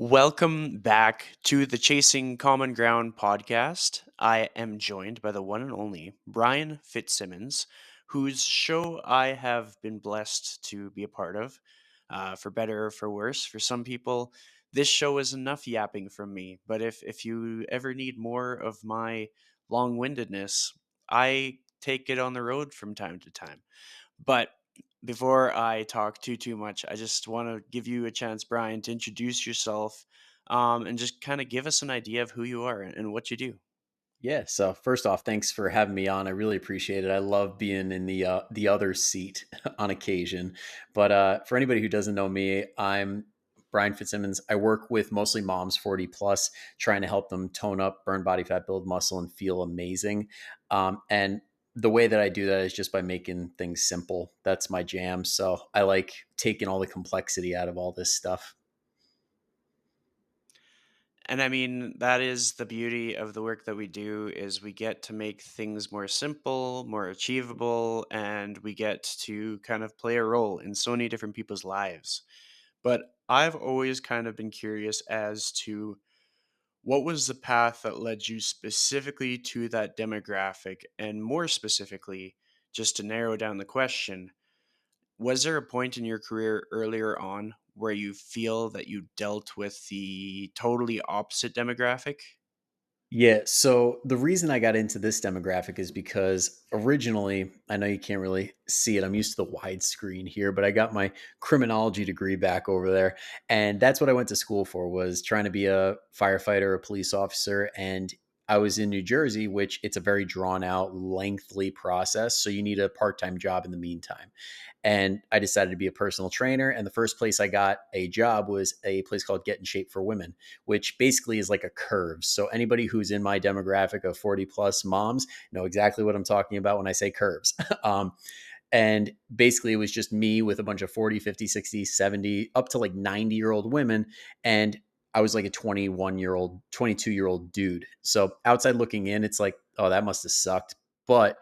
Welcome back to the Chasing Common Ground podcast. I am joined by the one and only Bryan Fitzsimmons, whose show I have been blessed to be a part of, for better or for worse. For some people, this show is enough yapping from me, but if you ever need more of my long windedness, I take it on the road from time to time. But before I talk too much, I just want to give you a chance, Brian, to introduce yourself, and just kind of give us an idea of who you are and what you do. Yeah. So first off, thanks for having me on. I really appreciate it. I love being in the other seat on occasion. But for anybody who doesn't know me, I'm Bryan Fitzsimmons. I work with mostly moms 40 plus, trying to help them tone up, burn body fat, build muscle, and feel amazing. And the way that I do that is just by making things simple. That's my jam. So I like taking all the complexity out of all this stuff. And I mean, that is the beauty of the work that we do is we get to make things more simple, more achievable, and we get to kind of play a role in so many different people's lives. But I've always kind of been curious as to what was the path that led you specifically to that demographic? And more specifically, just to narrow down the question, was there a point in your career earlier on where you feel that you dealt with the totally opposite demographic? Yeah, so the reason I got into this demographic is because originally, I know you can't really see it. I'm used to the widescreen here, but I got my criminology degree back over there, and that's what I went to school for was trying to be a firefighter, a police officer, and I was in New Jersey, which it's a very drawn out, lengthy process, so you need a part-time job in the meantime. And I decided to be a personal trainer, and the first place I got a job was a place called Get in Shape for Women, which basically is like a curve. So anybody who's in my demographic of 40 plus moms know exactly what I'm talking about when I say curves. And basically, it was just me with a bunch of 40, 50, 60, 70, up to like 90-year-old women. And I was like a 21-year-old, 22-year-old dude. So outside looking in, it's like, oh, that must have sucked. But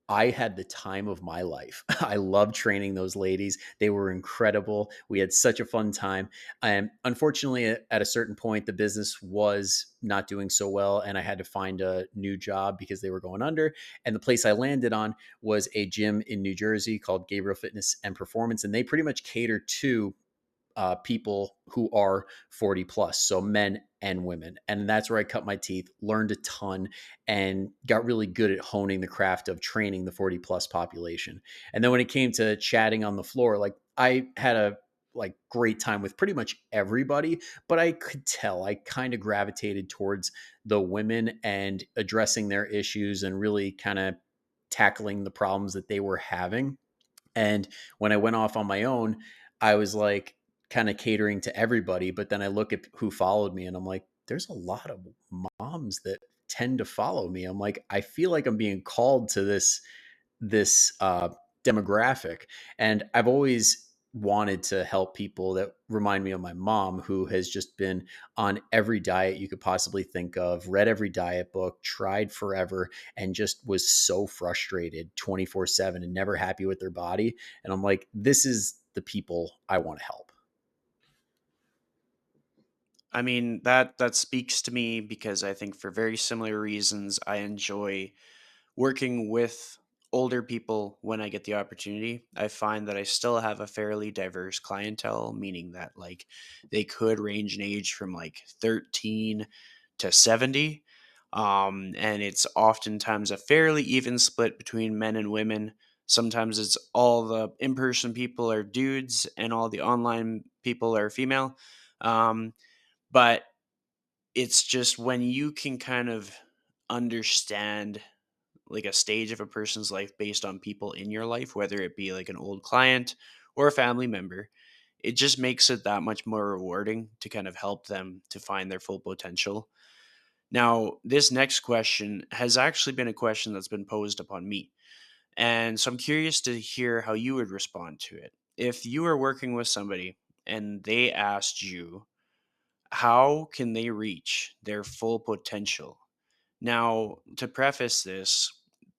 I had the time of my life. I loved training those ladies. They were incredible. We had such a fun time. And unfortunately, at a certain point, the business was not doing so well, and I had to find a new job because they were going under. And the place I landed on was a gym in New Jersey called Gabriel Fitness and Performance, and they pretty much cater to people who are 40 plus, so men and women. And that's where I cut my teeth, learned a ton, and got really good at honing the craft of training the 40 plus population. And then when it came to chatting on the floor, like I had a great time with pretty much everybody, but I could tell I kind of gravitated towards the women and addressing their issues and really kind of tackling the problems that they were having. And when I went off on my own, I was like kind of catering to everybody. But then I look at who followed me and I'm like, there's a lot of moms that tend to follow me. I'm like, I feel like I'm being called to this demographic. And I've always wanted to help people that remind me of my mom, who has just been on every diet you could possibly think of, read every diet book, tried forever, and just was so frustrated 24/7 and never happy with their body. And I'm like, this is the people I want to help. I mean, that speaks to me because I think for very similar reasons I enjoy working with older people when I get the opportunity. I find that I still have a fairly diverse clientele, meaning that like they could range in age from like 13 to 70. And it's oftentimes a fairly even split between men and women. Sometimes it's all the in person people are dudes and all the online people are female. Um, but it's just when you can kind of understand like a stage of a person's life based on people in your life, whether it be like an old client or a family member, it just makes it that much more rewarding to kind of help them to find their full potential. Now, this next question has actually been a question that's been posed upon me. And so I'm curious to hear how you would respond to it. If you were working with somebody and they asked you, how can they reach their full potential? Now, to preface this,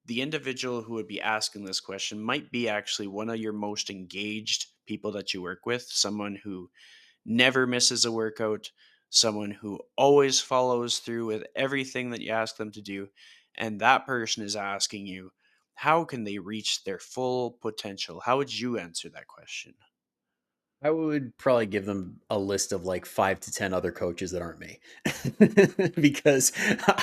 the individual who would be asking this question might be actually one of your most engaged people that you work with, someone who never misses a workout, someone who always follows through with everything that you ask them to do, and that person is asking you, how can they reach their full potential? How would you answer that question? I would probably give them a list of like 5 to 10 other coaches that aren't me. Because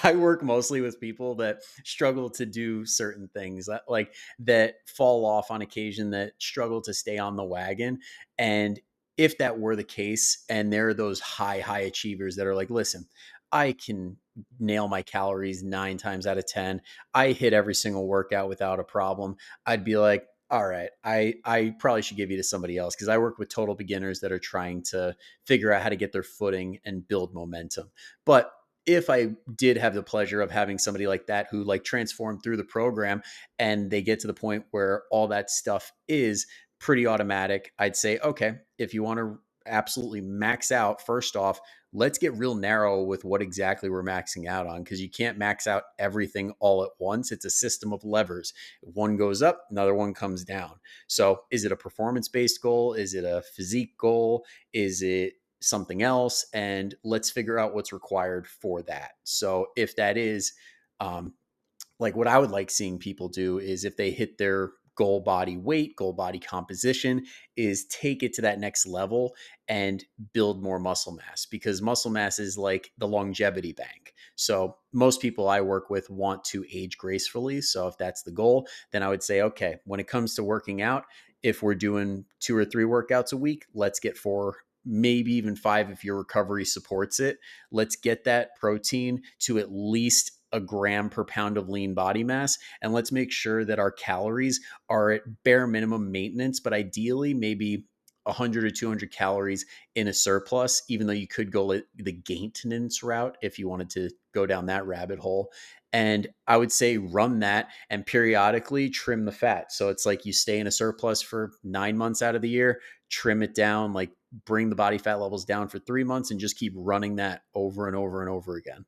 I work mostly with people that struggle to do certain things that like that fall off on occasion, that struggle to stay on the wagon. And if that were the case, and there are those high achievers that are like, listen, I can nail my calories 9 times out of 10. I hit every single workout without a problem. I'd be like, all right, I probably should give you to somebody else, because I work with total beginners that are trying to figure out how to get their footing and build momentum. But if I did have the pleasure of having somebody like that who like transformed through the program and they get to the point where all that stuff is pretty automatic, I'd say, okay, if you want to absolutely max out, first off, let's get real narrow with what exactly we're maxing out on, because you can't max out everything all at once. It's a system of levers. One goes up, another one comes down. So is it a performance based goal? Is it a physique goal? Is it something else? And let's figure out what's required for that. So if that is like what I would like seeing people do is, if they hit their goal body weight, goal body composition, is take it to that next level and build more muscle mass, because muscle mass is like the longevity bank. So most people I work with want to age gracefully. So if that's the goal, then I would say, okay, when it comes to working out, if we're doing 2 or 3 workouts a week, let's get 4, maybe even 5 if your recovery supports it. Let's get that protein to at least a gram per pound of lean body mass. And let's make sure that our calories are at bare minimum maintenance, but ideally maybe 100 or 200 calories in a surplus, even though you could go the maintenance route if you wanted to go down that rabbit hole. And I would say run that and periodically trim the fat. So it's like you stay in a surplus for 9 months out of the year, trim it down, like bring the body fat levels down for 3 months, and just keep running that over and over and over again.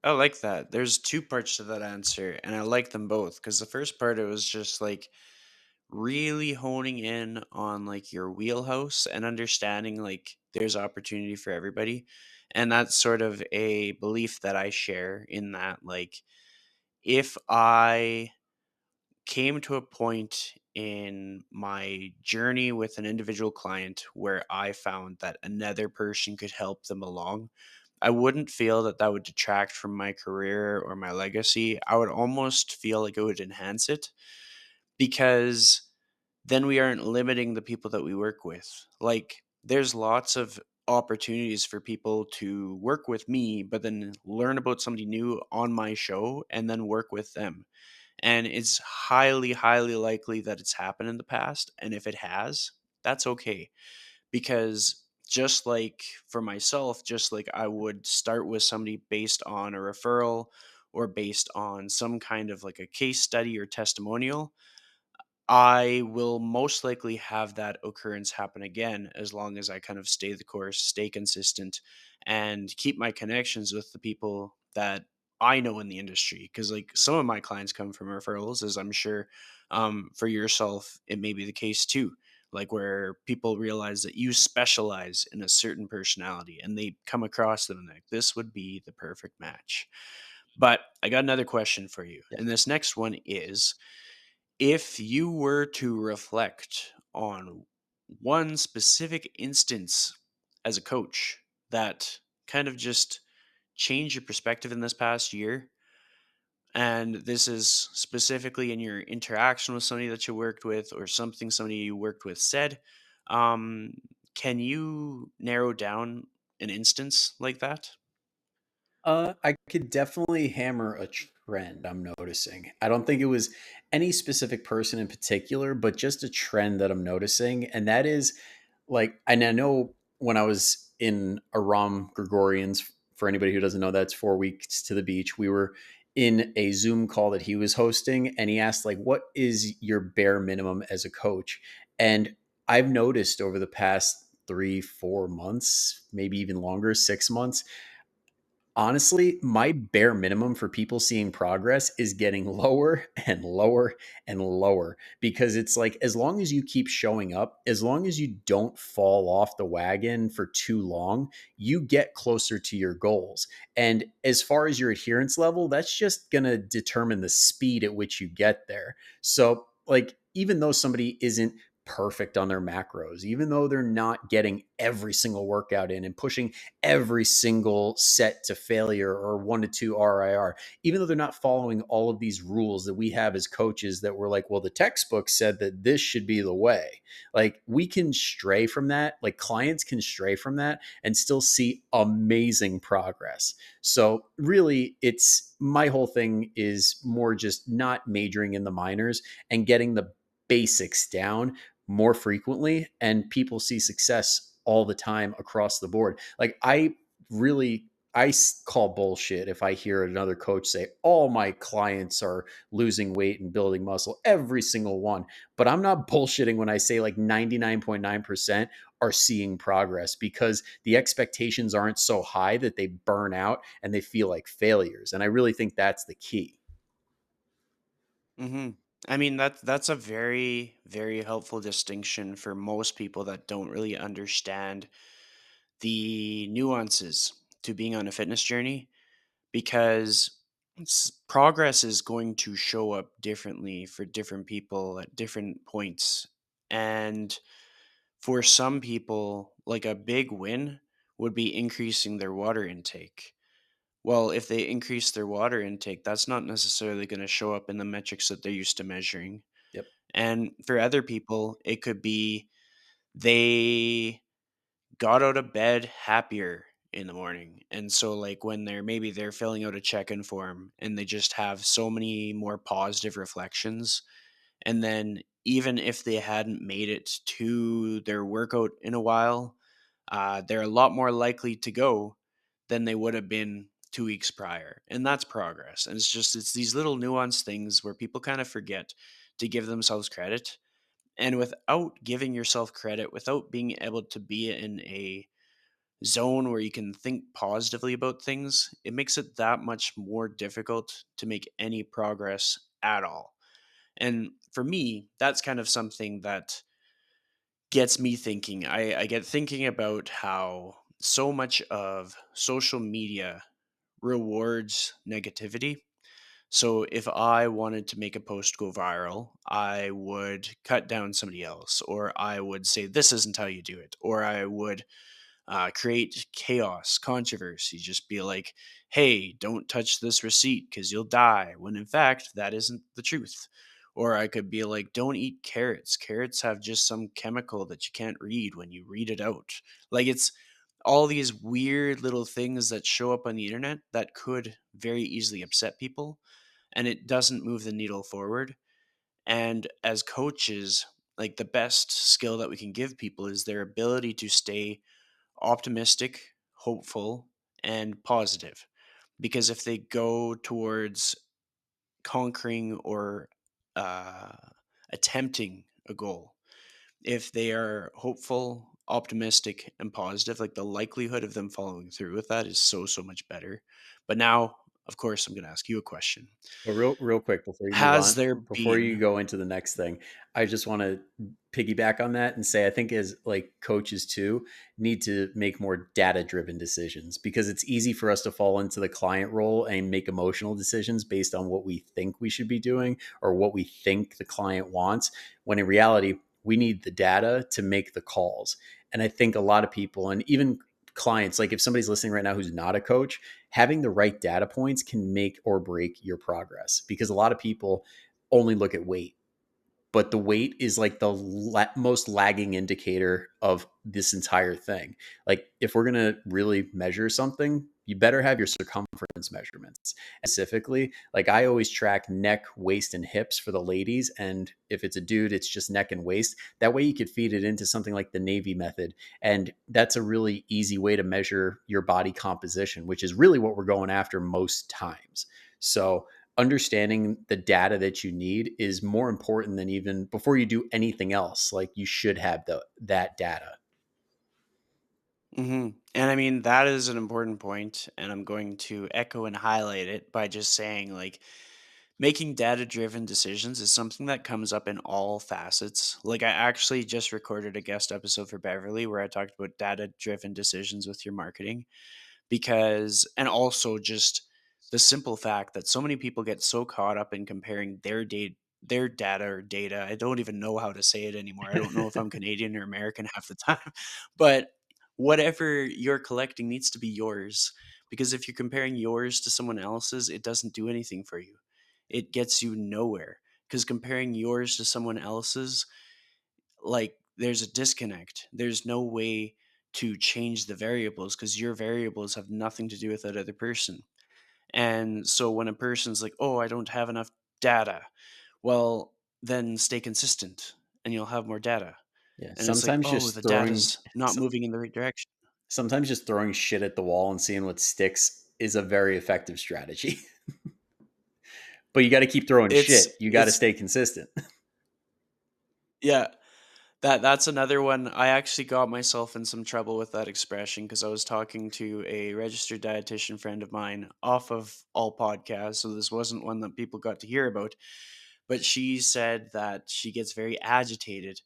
I like that. There's two parts to that answer, and I like them both because the first part, it was just like really honing in on like your wheelhouse and understanding like there's opportunity for everybody. And that's sort of a belief that I share, in that like if I came to a point in my journey with an individual client where I found that another person could help them along, I wouldn't feel that that would detract from my career or my legacy. I would almost feel like it would enhance it, because then we aren't limiting the people that we work with. Like, there's lots of opportunities for people to work with me, but then learn about somebody new on my show and then work with them. And it's highly likely that it's happened in the past. And if it has, that's okay. Because just like for myself, just like I would start with somebody based on a referral or based on some kind of like a case study or testimonial, I will most likely have that occurrence happen again, as long as I kind of stay the course, stay consistent, and keep my connections with the people that I know in the industry. Because like some of my clients come from referrals, as I'm sure for yourself it may be the case too. Like where people realize that you specialize in a certain personality, and they come across them and like, this would be the perfect match. But I got another question for you, Yeah. and this next one is, if you were to reflect on one specific instance as a coach that kind of just changed your perspective in this past year, and this is specifically in your interaction with somebody that you worked with or something somebody you worked with said, um, can you narrow down an instance like that? I could definitely hammer a trend I'm noticing. I don't think it was any specific person in particular, but just a trend that I'm noticing. And that is like, and I know when I was in Aram Gregorian's, for anybody who doesn't know, that's 4 weeks to the beach. We were in a Zoom call that he was hosting, and he asked, like, what is your bare minimum as a coach? And I've noticed over the past 3, 4 months, maybe even longer, 6 months, Honestly, my bare minimum for people seeing progress is getting lower and lower and lower, because it's like, as long as you keep showing up, as long as you don't fall off the wagon for too long, you get closer to your goals. And as far as your adherence level, that's just going to determine the speed at which you get there. So, like, even though somebody isn't perfect on their macros, even though they're not getting every single workout in and pushing every single set to failure or 1 to 2 RIR, even though they're not following all of these rules that we have as coaches that we're like, well, the textbook said that this should be the way. Like, we can stray from that. Like, clients can stray from that and still see amazing progress. So, really, it's my whole thing is more just not majoring in the minors and getting the basics down more frequently, and people see success all the time across the board. Like, really I call bullshit if I hear another coach say all my clients are losing weight and building muscle, every single one. But I'm not bullshitting when I say like 99.9% are seeing progress, because the expectations aren't so high that they burn out and they feel like failures. And I really think that's the key. Hmm. I mean, that's a very, very helpful distinction for most people that don't really understand the nuances to being on a fitness journey, because progress is going to show up differently for different people at different points. And for some people, like a big win would be increasing their water intake. Well, if they increase their water intake, that's not necessarily going to show up in the metrics that they're used to measuring. Yep. And for other people, it could be they got out of bed happier in the morning. And so like when they're filling out a check-in form and they just have so many more positive reflections, and then even if they hadn't made it to their workout in a while, they're a lot more likely to go than they would have been 2 weeks prior. And that's progress. And it's these little nuanced things where people kind of forget to give themselves credit. And without giving yourself credit, without being able to be in a zone where you can think positively about things, it makes it that much more difficult to make any progress at all. And for me, that's kind of something that gets me thinking. I get thinking about how so much of social media rewards negativity. So if I wanted to make a post go viral, I would cut down somebody else, or I would say, this isn't how you do it, or I would create chaos, controversy, just be like, hey, don't touch this receipt because you'll die, when in fact, that isn't the truth. Or I could be like, don't eat carrots. Carrots have just some chemical that you can't read when you read it out. Like, it's all these weird little things that show up on the internet that could very easily upset people, and it doesn't move the needle forward. And as coaches, like the best skill that we can give people is their ability to stay optimistic, hopeful, and positive. Because if they go towards conquering or uh, attempting a goal, if they are hopeful, optimistic, and positive, like the likelihood of them following through with that is so, so much better. But now, of course, I'm going to ask you a question. But real quick before you move Has on, there before you been. go into the next thing, I just want to piggyback on that and say I think as like coaches too need to make more data driven decisions, because it's easy for us to fall into the client role and make emotional decisions based on what we think we should be doing or what we think the client wants, when in reality we need the data to make the calls. And I think a lot of people, and even clients, like if somebody's listening right now who's not a coach, having the right data points can make or break your progress, because a lot of people only look at weight, but the weight is like the most lagging indicator of this entire thing. Like, if we're going to really measure something, you better have your circumference measurements. Specifically, like I always track neck, waist, and hips for the ladies. And if it's a dude, it's just neck and waist. That way you could feed it into something like the Navy method. And that's a really easy way to measure your body composition, which is really what we're going after most times. So, understanding the data that you need is more important than even before you do anything else. Like, you should have that data. Hmm. And I mean, that is an important point, and I'm going to echo and highlight it by just saying, like, making data driven decisions is something that comes up in all facets. Like, I actually just recorded a guest episode for Beverly where I talked about data driven decisions with your marketing because, and also just the simple fact that so many people get so caught up in comparing their data or data. I don't even know how to say it anymore. I don't know if I'm Canadian or American half the time, but whatever you're collecting needs to be yours, because if you're comparing yours to someone else's, it doesn't do anything for you. It gets you nowhere, because comparing yours to someone else's, like, there's a disconnect. There's no way to change the variables because your variables have nothing to do with that other person. And so when a person's like, "Oh, I don't have enough data," well, then stay consistent and you'll have more data. Yeah, And it's like, sometimes "Oh, just the throwing data's not so- moving in the right direction." sometimes just throwing shit at the wall and seeing what sticks is a very effective strategy. But you got to keep throwing It's shit. You got to it's stay consistent. yeah, that's another one. I actually got myself in some trouble with that expression because I was talking to a registered dietitian friend of mine off of all podcasts, so this wasn't one that people got to hear about. But she said that she gets very agitated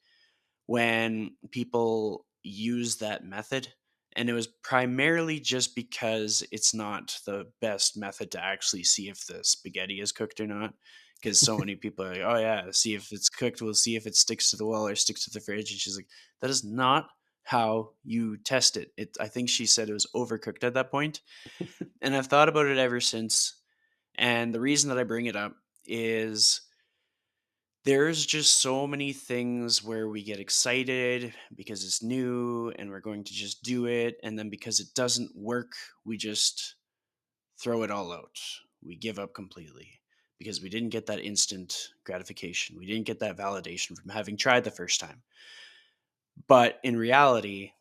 when people use that method. And it was primarily just because it's not the best method to actually see if the spaghetti is cooked or not. Because so many people are like, "Oh, yeah, see if it's cooked. We'll see if it sticks to the wall or sticks to the fridge." And she's like, "That is not how you test it." I think she said it was overcooked at that point. And I've thought about it ever since. And the reason that I bring it up is there's just so many things where we get excited because it's new and we're going to just do it. And then because it doesn't work, we just throw it all out. We give up completely because we didn't get that instant gratification. We didn't get that validation from having tried the first time. But in reality,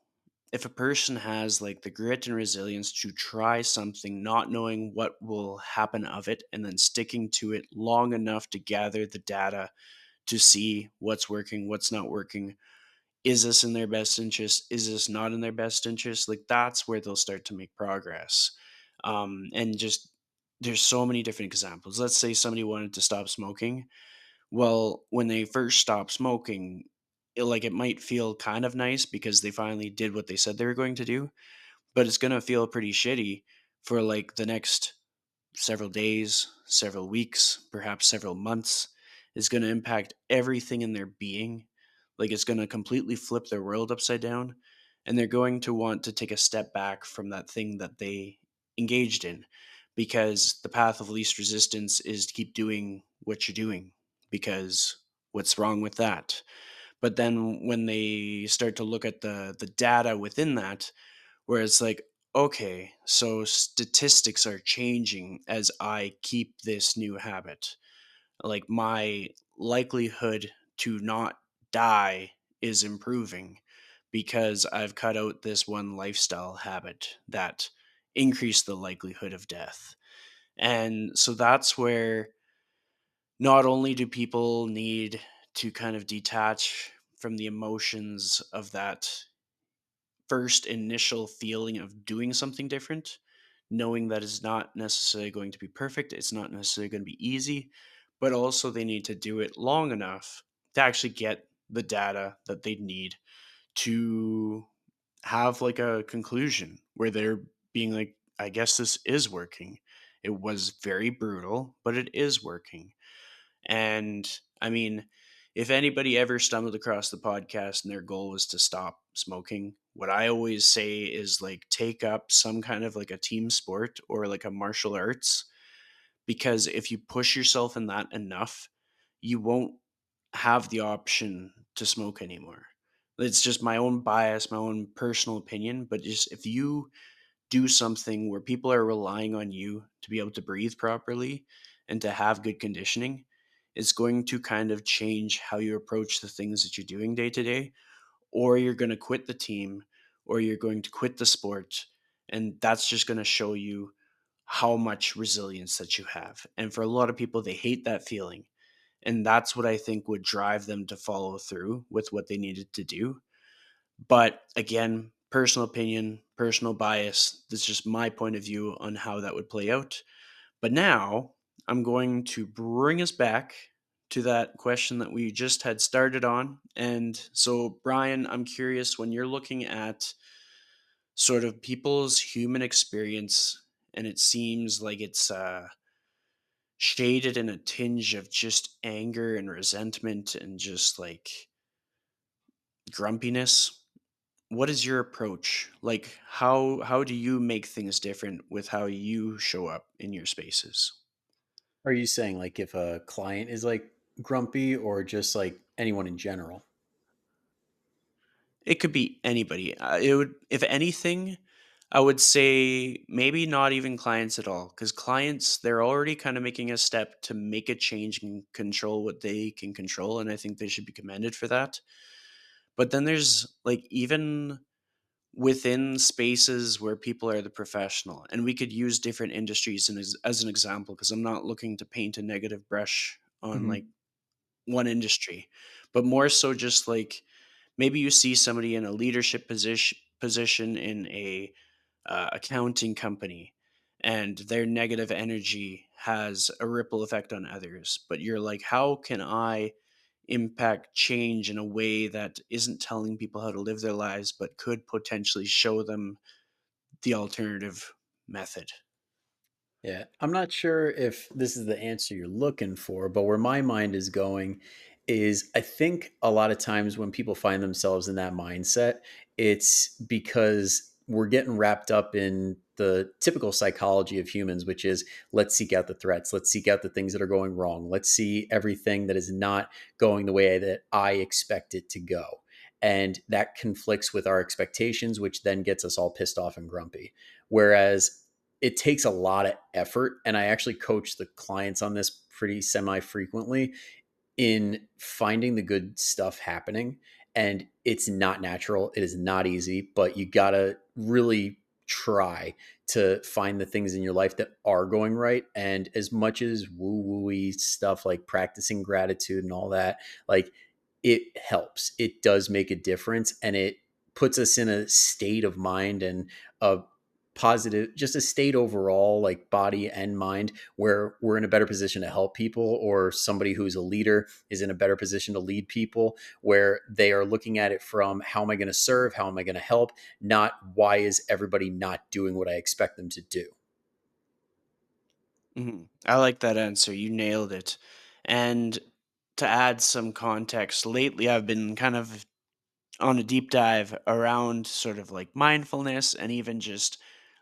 if a person has like the grit and resilience to try something, not knowing what will happen of it, and then sticking to it long enough to gather the data to see what's working, what's not working. Is this in their best interest? Is this not in their best interest? Like, that's where they'll start to make progress. And just there's so many different examples. Let's say somebody wanted to stop smoking. Well, when they first stop smoking, it might feel kind of nice because they finally did what they said they were going to do, but it's gonna feel pretty shitty for like the next several days, several weeks, perhaps several months. Is going to impact everything in their being. Like, it's going to completely flip their world upside down. And they're going to want to take a step back from that thing that they engaged in, because the path of least resistance is to keep doing what you're doing. Because what's wrong with that? But then when they start to look at the data within that, where it's like, okay, so statistics are changing as I keep this new habit. Like, my likelihood to not die is improving because I've cut out this one lifestyle habit that increased the likelihood of death. And so that's where not only do people need to kind of detach from the emotions of that first initial feeling of doing something different, knowing that it's not necessarily going to be perfect, it's not necessarily going to be easy, but also they need to do it long enough to actually get the data that they need to have like a conclusion where they're being like, I guess this is working. It was very brutal, but it is working. And I mean, if anybody ever stumbled across the podcast and their goal was to stop smoking, what I always say is like take up some kind of like a team sport or like a martial arts, because if you push yourself in that enough, you won't have the option to smoke anymore. It's just my own bias, my own personal opinion, but just if you do something where people are relying on you to be able to breathe properly and to have good conditioning, it's going to kind of change how you approach the things that you're doing day to day, or you're going to quit the team, or you're going to quit the sport. And that's just going to show you how much resilience that you have. And for a lot of people, they hate that feeling. And that's what I think would drive them to follow through with what they needed to do. But again, personal opinion, personal bias. That's just my point of view on how that would play out. But now I'm going to bring us back to that question that we just had started on. And so, Brian, I'm curious, when you're looking at sort of people's human experience, and it seems like it's shaded in a tinge of just anger and resentment and just like grumpiness. What is your approach? Like how do you make things different with how you show up in your spaces? Are you saying like if a client is like grumpy or just like anyone in general? It could be anybody. It would, if anything, I would say maybe not even clients at all, because clients, they're already kind of making a step to make a change and control what they can control, and I think they should be commended for that. But then there's like even within spaces where people are the professional, and we could use different industries as an example, because I'm not looking to paint a negative brush on like Hmm. one industry, but more so just like maybe you see somebody in a leadership position in a accounting company, and their negative energy has a ripple effect on others. But you're like, how can I impact change in a way that isn't telling people how to live their lives, but could potentially show them the alternative method? Yeah, I'm not sure if this is the answer you're looking for, but where my mind is going is I think a lot of times when people find themselves in that mindset, it's because we're getting wrapped up in the typical psychology of humans, which is let's seek out the threats, let's seek out the things that are going wrong, let's see everything that is not going the way that I expect it to go. And that conflicts with our expectations, which then gets us all pissed off and grumpy. Whereas it takes a lot of effort, and I actually coach the clients on this pretty semi frequently, in finding the good stuff happening. And it's not natural, it is not easy, but you gotta really try to find the things in your life that are going right. And as much as woo wooey stuff like practicing gratitude and all that, like, it helps, it does make a difference, and it puts us in a state of mind and a positive, just a state overall, like body and mind, where we're in a better position to help people, or somebody who's a leader is in a better position to lead people, where they are looking at it from how am I going to serve, how am I going to help, not why is everybody not doing what I expect them to do. I like that answer. You nailed it. And to add some context, lately I've been kind of on a deep dive around sort of like mindfulness and even just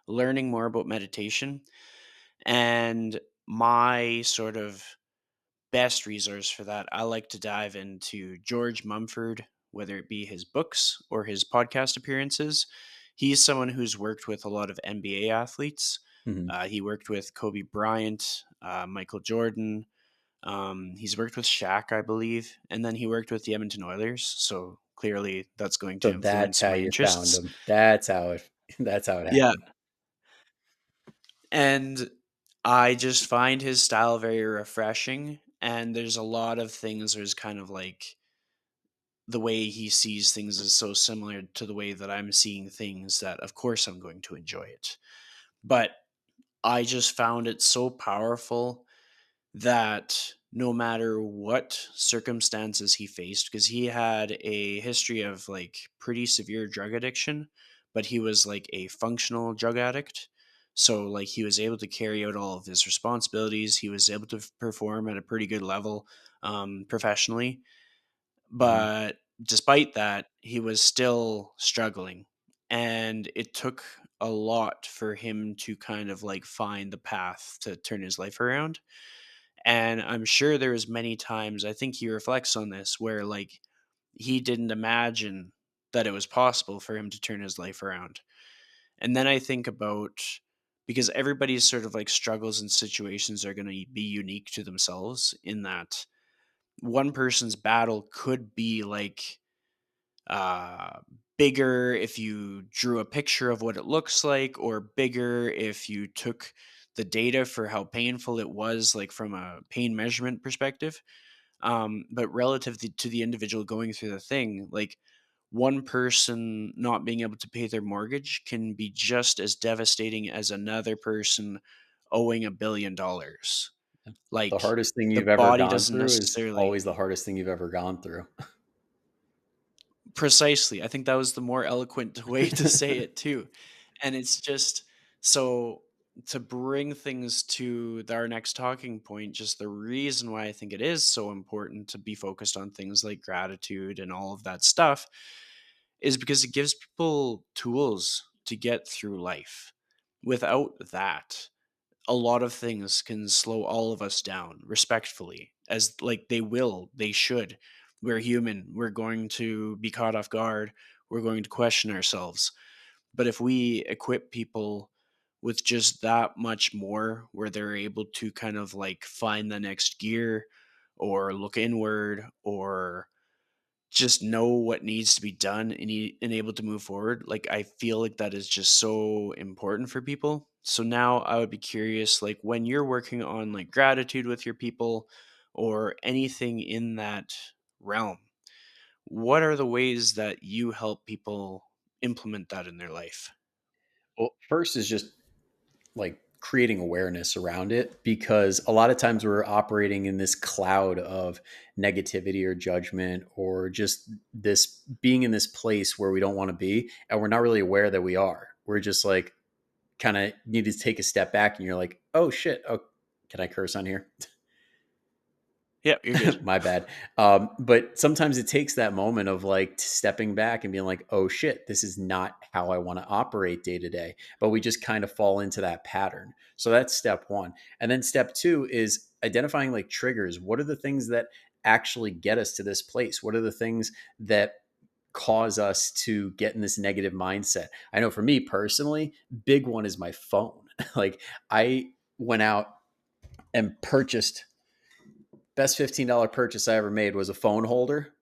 learning more about meditation. And my sort of best resource for that, I like to dive into George Mumford, whether it be his books or his podcast appearances. He's someone who's worked with a lot of NBA athletes. Mhm. He worked with Kobe Bryant, Michael Jordan. He's worked with Shaq, I believe, and then he worked with the Edmonton Oilers. So clearly, that's going So to that's influence how my you found interests. them. That's how it that's how it Yeah, happened. and I just find his style very refreshing. And there's a lot of things. There's kind of like the way he sees things is so similar to the way that I'm seeing things that, of course, I'm going to enjoy it. But I just found it so powerful that no matter what circumstances he faced, because he had a history of like pretty severe drug addiction, but he was like a functional drug addict. So, like, he was able to carry out all of his responsibilities. He was able to perform at a pretty good level professionally. Mhm. But despite that, he was still struggling. And it took a lot for him to kind of like find the path to turn his life around. And I'm sure there was many times, I think he reflects on this, where like he didn't imagine that it was possible for him to turn his life around. And then I think about, because everybody's sort of like struggles and situations are going to be unique to themselves, in that one person's battle could be like uh, bigger if you drew a picture of what it looks like, or bigger if you took the data for how painful it was, like from a pain measurement perspective. But relative to the individual going through the thing, like one person not being able to pay their mortgage can be just as devastating as another person owing $1 billion. The Like, hardest thing the you've ever body gone doesn't through is necessarily. always the hardest thing you've ever gone through. Precisely. I think that was the more eloquent way to say it too. And it's just so to bring things to our next talking point, just the reason why I think it is so important to be focused on things like gratitude and all of that stuff is because it gives people tools to get through life. Without that, a lot of things can slow all of us down respectfully, as like they should. We're human, we're going to be caught off guard, we're going to question ourselves. But if we equip people with just that much more, where they're able to kind of like find the next gear or look inward or just know what needs to be done and, and able to move forward. Like, I feel like that is just so important for people. So now I would be curious, like when you're working on like gratitude with your people or anything in that realm, what are the ways that you help people implement that in their life? Well, first is just like creating awareness around it, because a lot of times we're operating in this cloud of negativity or judgment, or just this being in this place where we don't want to be, and we're not really aware that we are. We're just like kind of need to take a step back, and you're like, oh shit, oh, can I curse on here? Yeah, you're good. My bad. But sometimes it takes that moment of like stepping back and being like, oh shit, this is not how I want to operate day to day. But we just kind of fall into that pattern. So that's step one. And then step two is identifying like triggers. What are the things that actually get us to this place? What are the things that cause us to get in this negative mindset? I know for me personally, big one is my phone. Like I went out and purchased, best $15 purchase I ever made was a phone holder,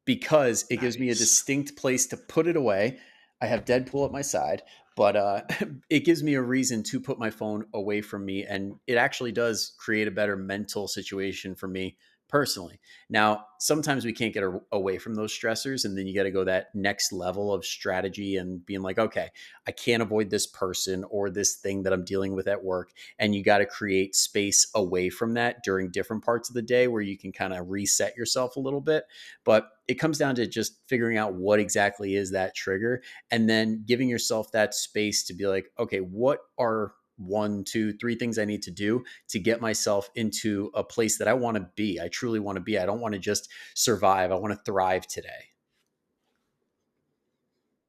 because it gives me a Nice. distinct place to put it away. I have Deadpool at my side, but it gives me a reason to put my phone away from me. And it actually does create a better mental situation for me personally. Now, sometimes we can't get away from those stressors. And then you got to go that next level of strategy and being like, okay, I can't avoid this person or this thing that I'm dealing with at work. And you got to create space away from that during different parts of the day where you can kind of reset yourself a little bit. But it comes down to just figuring out what exactly is that trigger, and then giving yourself that space to be like, okay, what are one, two, three things I need to do to get myself into a place that I want to be. I truly want to be. I don't want to just survive. I want to thrive today.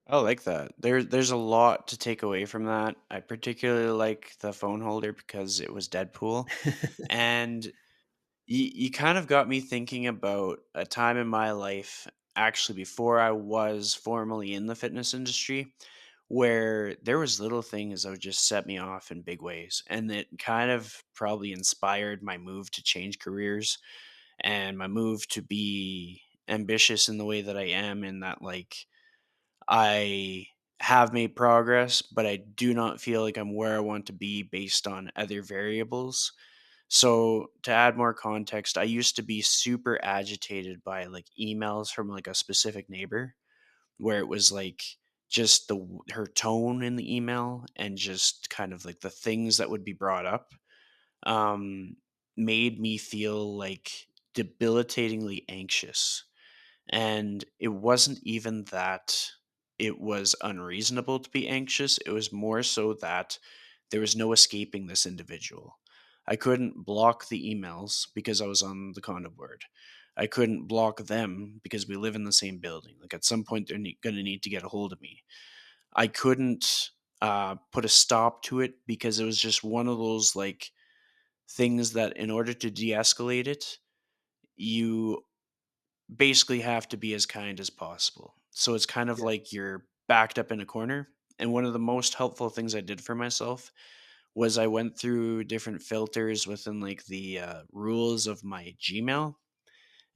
I like that. There's a lot to take away from that. I particularly like the phone holder because it was Deadpool. And you kind of got me thinking about a time in my life, actually before I was formally in the fitness industry, where there was little things that would just set me off in big ways, and it kind of probably inspired my move to change careers and my move to be ambitious in the way that I am, in that like I have made progress, but I do not feel like I'm where I want to be based on other variables. So, to add more context, I used to be super agitated by like emails from like a specific neighbor, where it was like just her tone in the email and just kind of like the things that would be brought up um made me feel like debilitatingly anxious. And it wasn't even that it was unreasonable to be anxious, it was more so that there was no escaping this individual. I couldn't block the emails because I was on the condo board. I couldn't block them because we live in the same building. Like, at some point, they're going to need to get a hold of me. I couldn't put a stop to it because it was just one of those like things that, in order to de escalate it, you basically have to be as kind as possible. So it's kind of Yeah. like you're backed up in a corner. And one of the most helpful things I did for myself was I went through different filters within like the rules of my Gmail.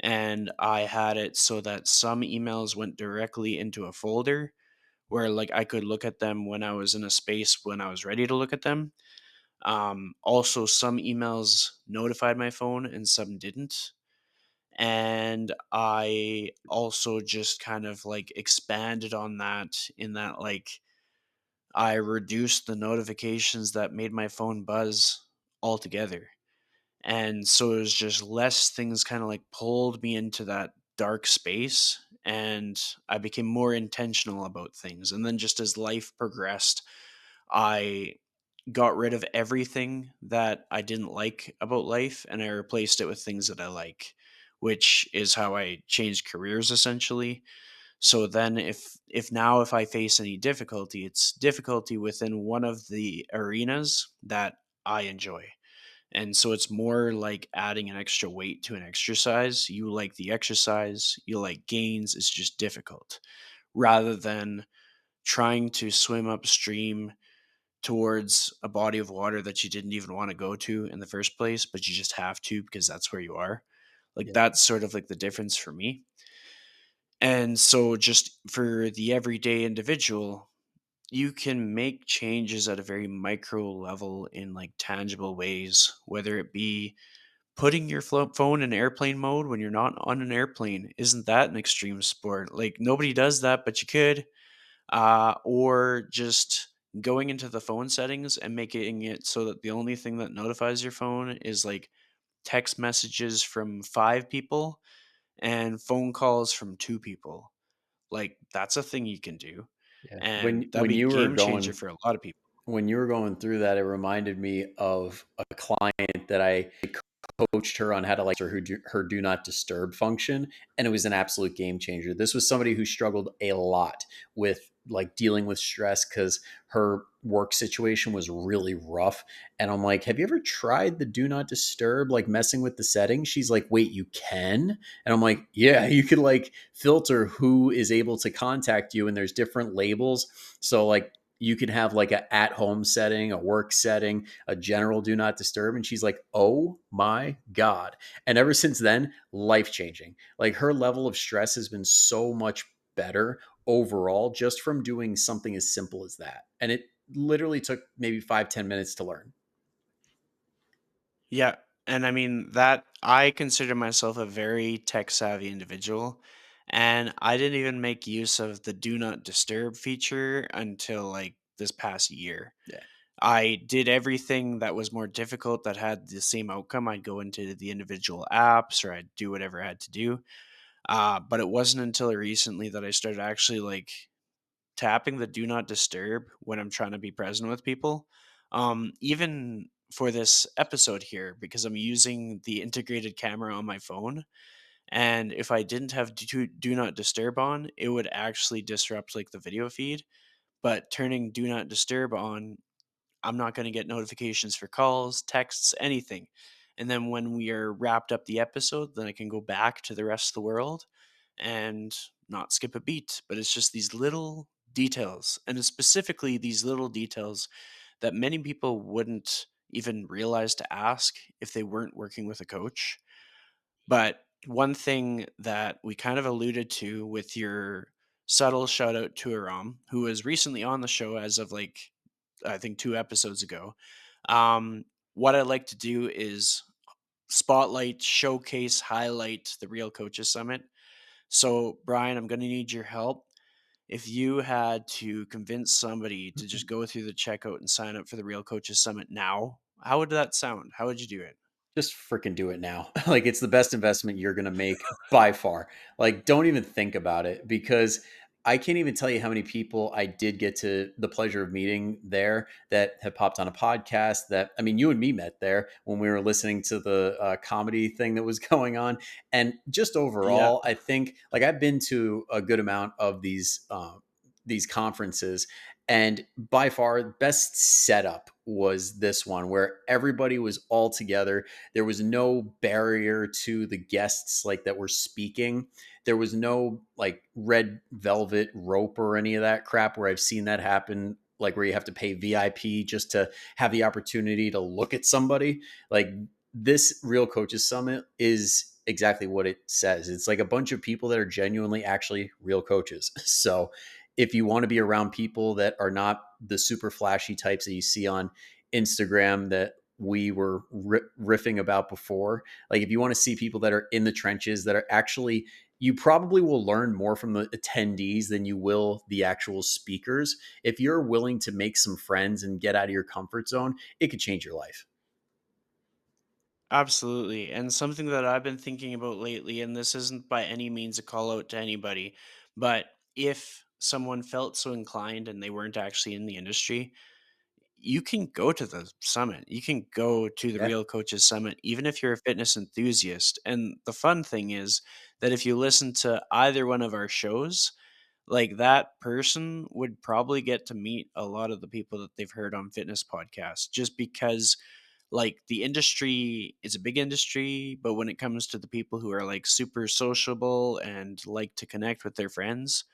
And I had it so that some emails went directly into a folder where like I could look at them when I was in a space when I was ready to look at them. Also, some emails notified my phone and some didn't. And I also just kind of like expanded on that, in that like I reduced the notifications that made my phone buzz altogether. And so it was just less things kind of like pulled me into that dark space, and I became more intentional about things. And then just as life progressed, I got rid of everything that I didn't like about life and I replaced it with things that I like, which is how I changed careers essentially. So then if I face any difficulty, it's difficulty within one of the arenas that I enjoy. And so it's more like adding an extra weight to an exercise. You like the exercise, you like gains, it's just difficult. Rather than trying to swim upstream towards a body of water that you didn't even want to go to in the first place, but you just have to because that's where you are. Like Yeah. that's sort of like the difference for me. And so just for the everyday individual, you can make changes at a very micro level in like tangible ways, whether it be putting your phone in airplane mode when you're not on an airplane. Isn't that an extreme sport? Like nobody does that, but you could. Or just going into the phone settings and making it so that the only thing that notifies your phone is like text messages from 5 people and phone calls from 2 people. Like that's a thing you can do, Yeah. and When that'd when be a you were game changer going for a lot of people. when you were going through that, it reminded me of a client that I coached her on how to like her do not disturb function, and it was an absolute game changer. This was somebody who struggled a lot with like dealing with stress because her work situation was really rough. And I'm like, have you ever tried the do not disturb, like messing with the settings? She's like, wait, you can? And I'm like, yeah, you could like filter who is able to contact you, and there's different labels. So like you can have like a at home setting, a work setting, a general do not disturb. And she's like, oh my God. And ever since then, life changing. Like her level of stress has been so much better overall just from doing something as simple as that. And it literally took maybe 5-10 minutes to learn. Yeah, and I mean that I consider myself a very tech savvy individual, and I didn't even make use of the do not disturb feature until like this past year. Yeah. I did everything that was more difficult that had the same outcome. I'd go into the individual apps or I'd do whatever I had to do. But it wasn't until recently that I started actually like tapping the do not disturb when I'm trying to be present with people. Even for this episode here, because I'm using the integrated camera on my phone. And if I didn't have do not disturb on, it would actually disrupt like the video feed. But turning do not disturb on, I'm not going to get notifications for calls, texts, anything. And then when we are wrapped up the episode, then I can go back to the rest of the world and not skip a beat. But it's just these little details, and it's specifically these little details that many people wouldn't even realize to ask if they weren't working with a coach. But one thing that we kind of alluded to with your subtle shout out to Aram, who was recently on the show as of like I think 2 episodes ago. Um, what I like to do is spotlight, showcase, highlight the Real Coaches Summit. So, Brian, I'm going to need your help. If you had to convince somebody to just go through the checkout and sign up for the Real Coaches Summit now, how would that sound? How would you do it? Just freaking do it now. Like it's the best investment you're going to make by far. Like don't even think about it because I can't even tell you how many people I did get to the pleasure of meeting there that have popped on a podcast that I mean you and me met there when we were listening to the comedy thing that was going on. And just Yeah. overall I think like I've been to a good amount of these conferences, and by far best setup was this one where everybody was all together. There was no barrier to the guests like that were speaking. There was no like red velvet rope or any of that crap where I've seen that happen, like where you have to pay VIP just to have the opportunity to look at somebody. Like this Real Coaches Summit is exactly what it says. It's like a bunch of people that are genuinely actually real coaches. So if you want to be around people that are not the super flashy types that you see on Instagram that we were riffing about before. Like, if you want to see people that are in the trenches, that are actually, you probably will learn more from the attendees than you will the actual speakers. If you're willing to make some friends and get out of your comfort zone, it could change your life. Absolutely. And something that I've been thinking about lately, and this isn't by any means a call out to anybody, but if someone felt so inclined and they weren't actually in the industry, you can go to the summit. You can go to the Yeah. Real Coaches Summit, even if you're a fitness enthusiast. And the fun thing is that if you listen to either one of our shows, like that person would probably get to meet a lot of the people that they've heard on fitness podcasts just because like the industry is a big industry, but when it comes to the people who are like super sociable and like to connect with their friends,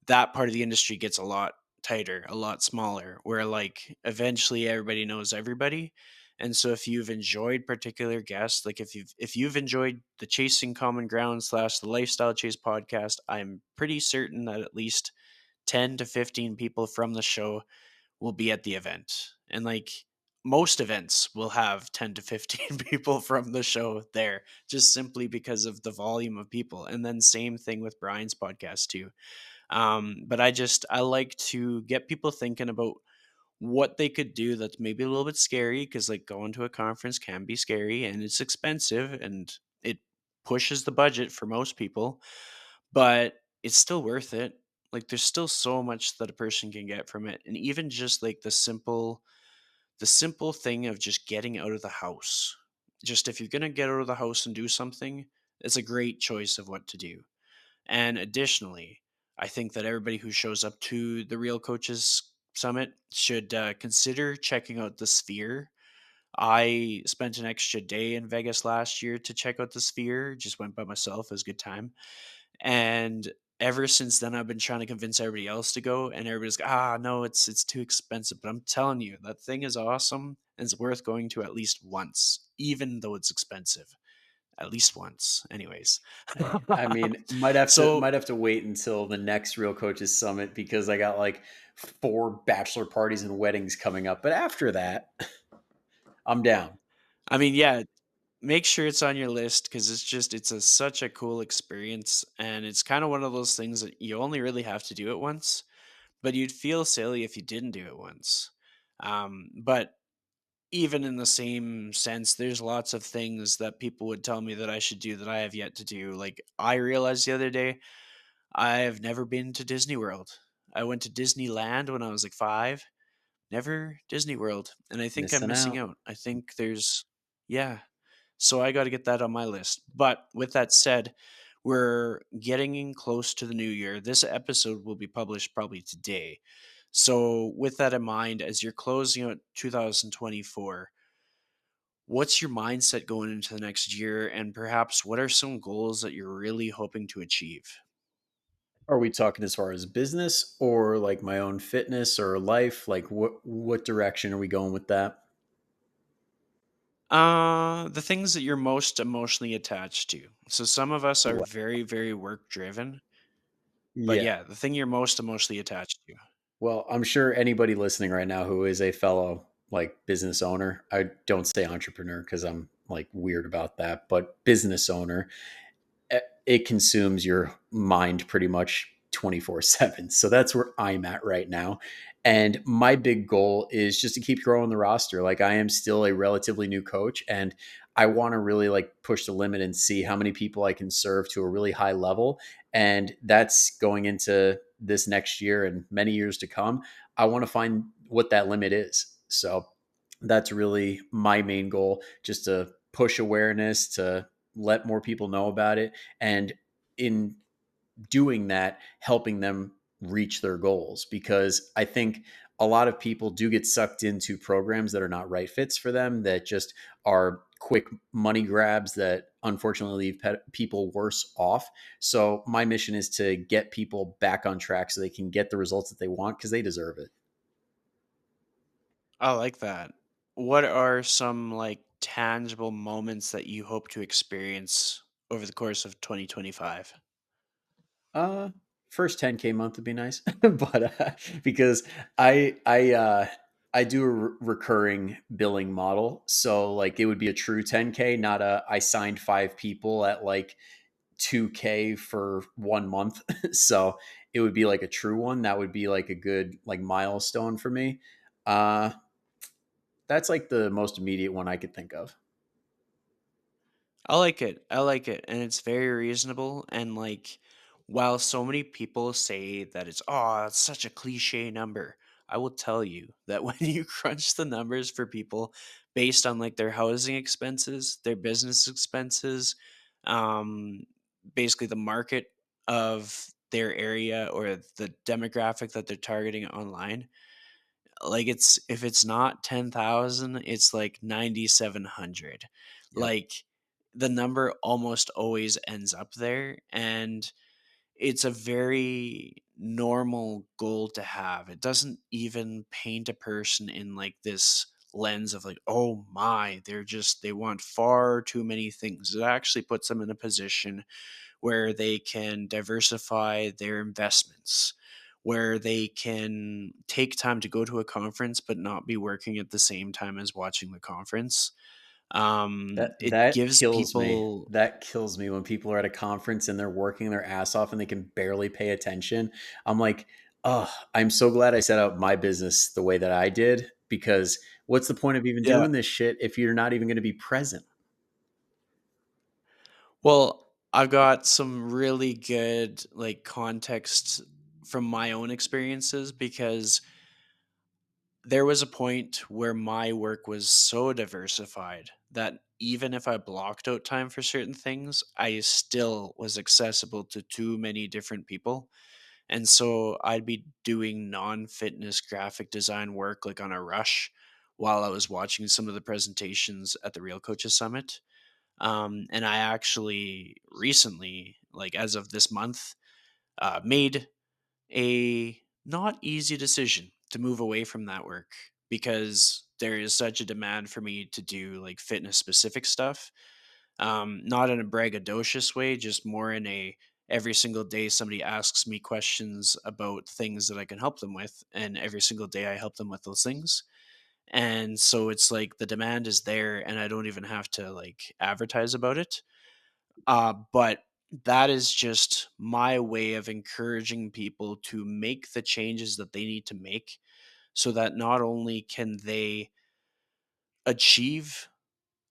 that part of the industry gets a lot tighter, a lot smaller, where like eventually everybody knows everybody. And so if you've enjoyed particular guests, like if you've enjoyed the Chasing Common Ground slash the Lifestyle Chase podcast, I'm pretty certain that at least 10 to 15 people from the show will be at the event. And like most events will have 10 to 15 people from the show there just simply because of the volume of people. And then same thing with Brian's podcast too. But I like to get people thinking about what they could do that's maybe a little bit scary because like going to a conference can be scary and it's expensive and it pushes the budget for most people, but it's still worth it. Like there's still so much that a person can get from it. And even just like the simple thing of just getting out of the house. Just if you're gonna get out of the house and do something, it's a great choice of what to do. And additionally, I think that everybody who shows up to the Real Coaches Summit should consider checking out the Sphere. I spent an extra day in Vegas last year to check out the Sphere. Just went by myself. It was a good time. And ever since then, I've been trying to convince everybody else to go, and everybody's like, no, it's too expensive. But I'm telling you, that thing is awesome and it's worth going to at least once, even though it's expensive. At least once, anyways. I mean, So, might have to wait until the next Real Coaches Summit because I got like 4 bachelor parties and weddings coming up. But after that, I'm down. I mean, yeah, make sure it's on your list because such a cool experience, and it's kind of one of those things that you only really have to do it once, but you'd feel silly if you didn't do it once. But even in the same sense, there's lots of things that people would tell me that I should do that I have yet to do. Like I realized the other day, I have never been to Disney World. I went to Disneyland when I was like 5, never Disney World, and I think I'm Missing missing out. out. I think yeah. So I got to get that on my list. But with that said, we're getting in close to the new year. This episode will be published probably today. So with that in mind, as you're closing out 2024, what's your mindset going into the next year? And perhaps what are some goals that you're really hoping to achieve? Are we talking as far as business or like my own fitness or life? Like what direction are we going with that? The things that you're most emotionally attached to. So some of us are Well, very, very work driven, but yeah. yeah, the thing you're most emotionally attached to. Well, I'm sure anybody listening right now who is a fellow like business owner, I don't say entrepreneur because I'm like weird about that, but business owner, it consumes your mind pretty much 24/7. So that's where I'm at right now. And my big goal is just to keep growing the roster. Like, I am still a relatively new coach, and I want to really like push the limit and see how many people I can serve to a really high level. And that's going into this next year and many years to come. I want to find what that limit is. So that's really my main goal, just to push awareness, to let more people know about it, and in doing that, helping them reach their goals. Because I think a lot of people do get sucked into programs that are not right fits for them, that just are quick money grabs that unfortunately leave people worse off. So my mission is to get people back on track so they can get the results that they want because they deserve it. I like that. What are some like tangible moments that you hope to experience over the course of 2025? Uh, First 10K month would be nice, but because I I do a recurring billing model. So like it would be a true 10K, not a I signed 5 people at like 2K for 1 month. So it would be like a true one. That would be like a good like milestone for me. Uh that's like the most immediate one I could think of. I like it. I like it. And it's very reasonable. And like, while so many people say that it's such a cliche number, I will tell you that when you crunch the numbers for people based on like their housing expenses, their business expenses, um, basically the market of their area or the demographic that they're targeting online, like, it's if it's not 10,000, it's like 9,700. Yep. Like, the number almost always ends up there, and it's a very normal goal to have. It doesn't even paint a person in, like, this lens of, like, "Oh my, they want far too many things." It actually puts them in a position where they can diversify their investments, where they can take time to go to a conference but not be working at the same time as watching the conference. It That gives kills me. people, That kills me when people are at a conference and they're working their ass off and they can barely pay attention. I'm like, oh, I'm so glad I set up my business the way that I did because what's the point of even yeah. doing this shit if you're not even going to be present? Well, I've got some really good like context from my own experiences because there was a point where my work was so diversified that even if I blocked out time for certain things, I still was accessible to too many different people. And so I'd be doing non fitness graphic design work like on a rush while I was watching some of the presentations at the Real Coaches Summit. And I actually recently, like as of this month, made a not easy decision to move away from that work because there is such a demand for me to do like fitness specific stuff. Not in a braggadocious way, just more in a every single day somebody asks me questions about things that I can help them with, and every single day I help them with those things. And so it's like the demand is there and I don't even have to like advertise about it. But that is just my way of encouraging people to make the changes that they need to make so that not only can they achieve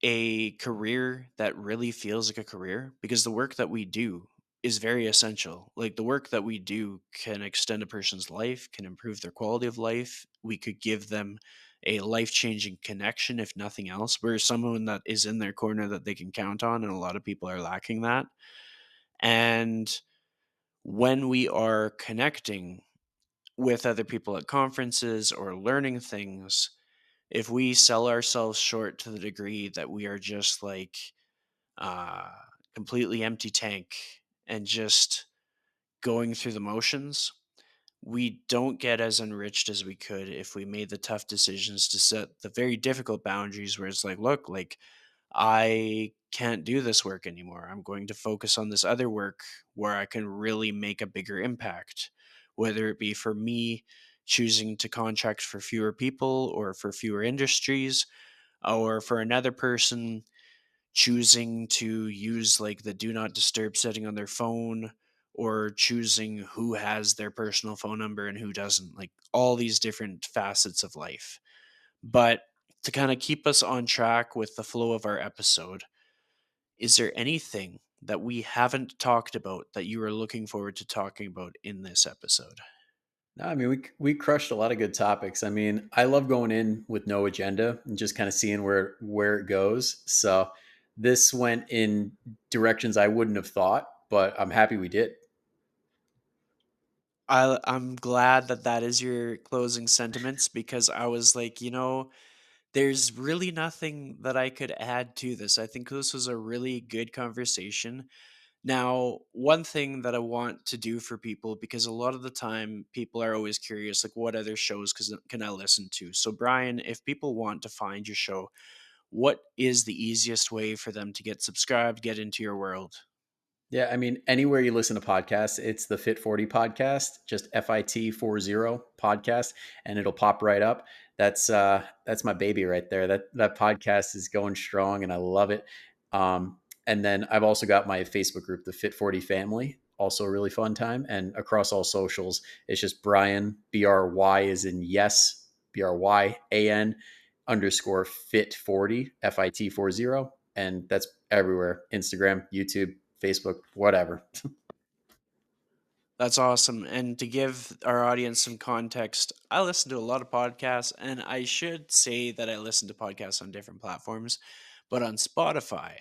a career that really feels like a career, because the work that we do is very essential. Like the work that we do can extend a person's life, can improve their quality of life. We could give them a life changing connection, if nothing else. We're someone that is in their corner that they can count on, and a lot of people are lacking that. And when we are connecting with other people at conferences or learning things, if we sell ourselves short to the degree that we are just like uh, completely empty tank and just going through the motions, we don't get as enriched as we could if we made the tough decisions to set the very difficult boundaries where it's like, look, like I can't do this work anymore. I'm going to focus on this other work where I can really make a bigger impact, whether it be for me choosing to contract for fewer people or for fewer industries, or for another person choosing to use like the do not disturb setting on their phone, or choosing who has their personal phone number and who doesn't, like all these different facets of life. But to kind of keep us on track with the flow of our episode, is there anything that we haven't talked about that you are looking forward to talking about in this episode? No, I mean we crushed a lot of good topics. I mean, I love going in with no agenda and just kind of seeing where it goes. So this went in directions I wouldn't have thought, but I'm happy we did. I'm glad that that is your closing sentiments, because I was like, there's really nothing that I could add to this. I think this was a really good conversation. Now, one thing that I want to do for people, because a lot of the time people are always curious, like what other shows can I listen to? So, Brian, if people want to find your show, what is the easiest way for them to get subscribed, get into your world? Yeah, I mean, anywhere you listen to podcasts, it's the Fit 40 podcast, just FIT 40 podcast, and it'll pop right up. That's my baby right there. That podcast is going strong, and I love it. And then I've also got my Facebook group, the Fit 40 Family, also a really fun time. And across all socials, it's just Bryan, BRY is in yes, BRYAN underscore Fit 40, FIT 40. And that's everywhere: Instagram, YouTube, Facebook, whatever. That's awesome. And to give our audience some context, I listen to a lot of podcasts, and I should say that I listen to podcasts on different platforms, but on Spotify,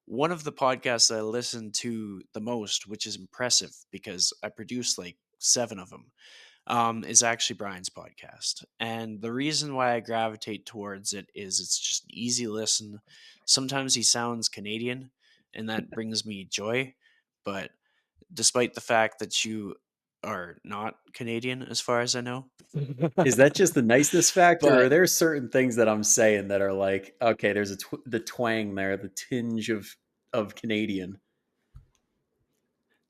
one of the podcasts that I listen to the most, which is impressive because I produce like seven of them, is actually Brian's podcast. And the reason why I gravitate towards it is it's just an easy listen. Sometimes he sounds Canadian, and that brings me joy. But despite the fact that you are not Canadian, as far as I know, Is that just the niceness factor, or but are there certain things that I'm saying that are like, okay, there's the twang there, the tinge of Canadian?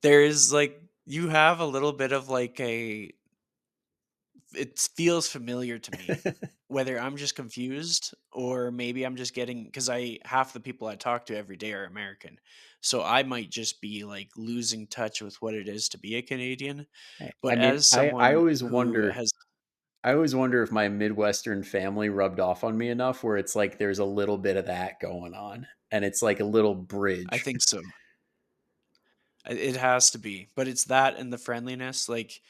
there is like you have a little bit of like a it feels familiar to me. Whether I'm just confused or maybe I'm just getting because I half the people I talk to every day are American. So I might just be like losing touch with what it is to be a Canadian. I But mean, as someone who has I always wonder if my Midwestern family rubbed off on me enough where it's like there's a little bit of that going on, and it's like a little I bridge. think so. It has to be. But it's that and the friendliness. Like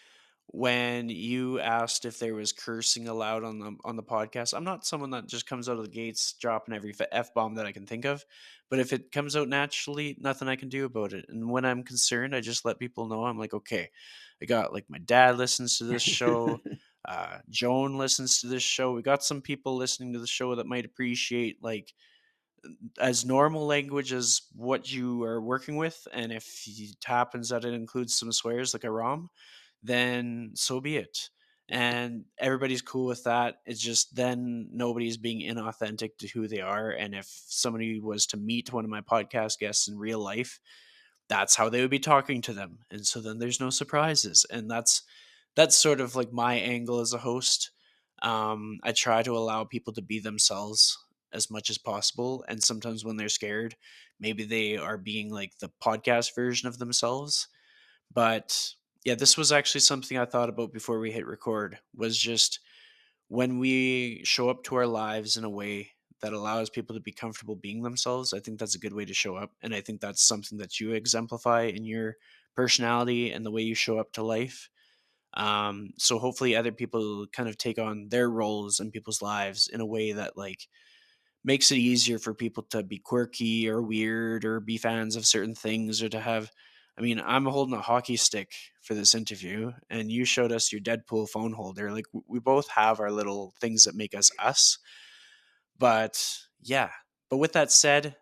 when you asked if there was cursing allowed on the podcast, I'm not someone that just comes out of the gates dropping every f bomb that I can think of, but if it comes out naturally, nothing I can do about it. And when I'm concerned, I just let people know. I'm like, okay, I got like my dad listens to this show. Joan listens to this show. We got some people listening to the show that might appreciate like as normal language as what you are working with. And if it happens that it includes some swears like a ROM, then so be it. And everybody's cool with that. It's just then nobody's being inauthentic to who they are. And if somebody was to meet one of my podcast guests in real life, that's how they would be talking to them. And so then there's no surprises. And that's sort of like my angle as a host. I try to allow people to be themselves as much as possible. And sometimes when they're scared, maybe they are being like the podcast version of themselves. But yeah, this was actually something I thought about before we hit record was just when we show up to our lives in a way that allows people to be comfortable being themselves, I think that's a good way to show up. And I think that's something that you exemplify in your personality and the way you show up to life. So hopefully other people kind of take on their roles in people's lives in a way that like makes it easier for people to be quirky or weird or be fans of certain things or to have I mean, I'm holding a hockey stick for this interview and you showed us your Deadpool phone holder. Like we both have our little things that make us us. But yeah. But with that said,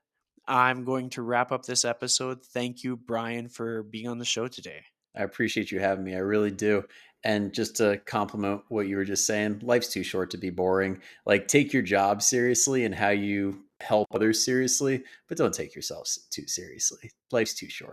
I'm going to wrap up this episode. Thank you, Brian, for being on the show today. I appreciate you having me. I really do. And just to compliment what you were just saying, life's too short to be boring. Like, take your job seriously and how you help others seriously, but don't take yourself too seriously. Life's too short.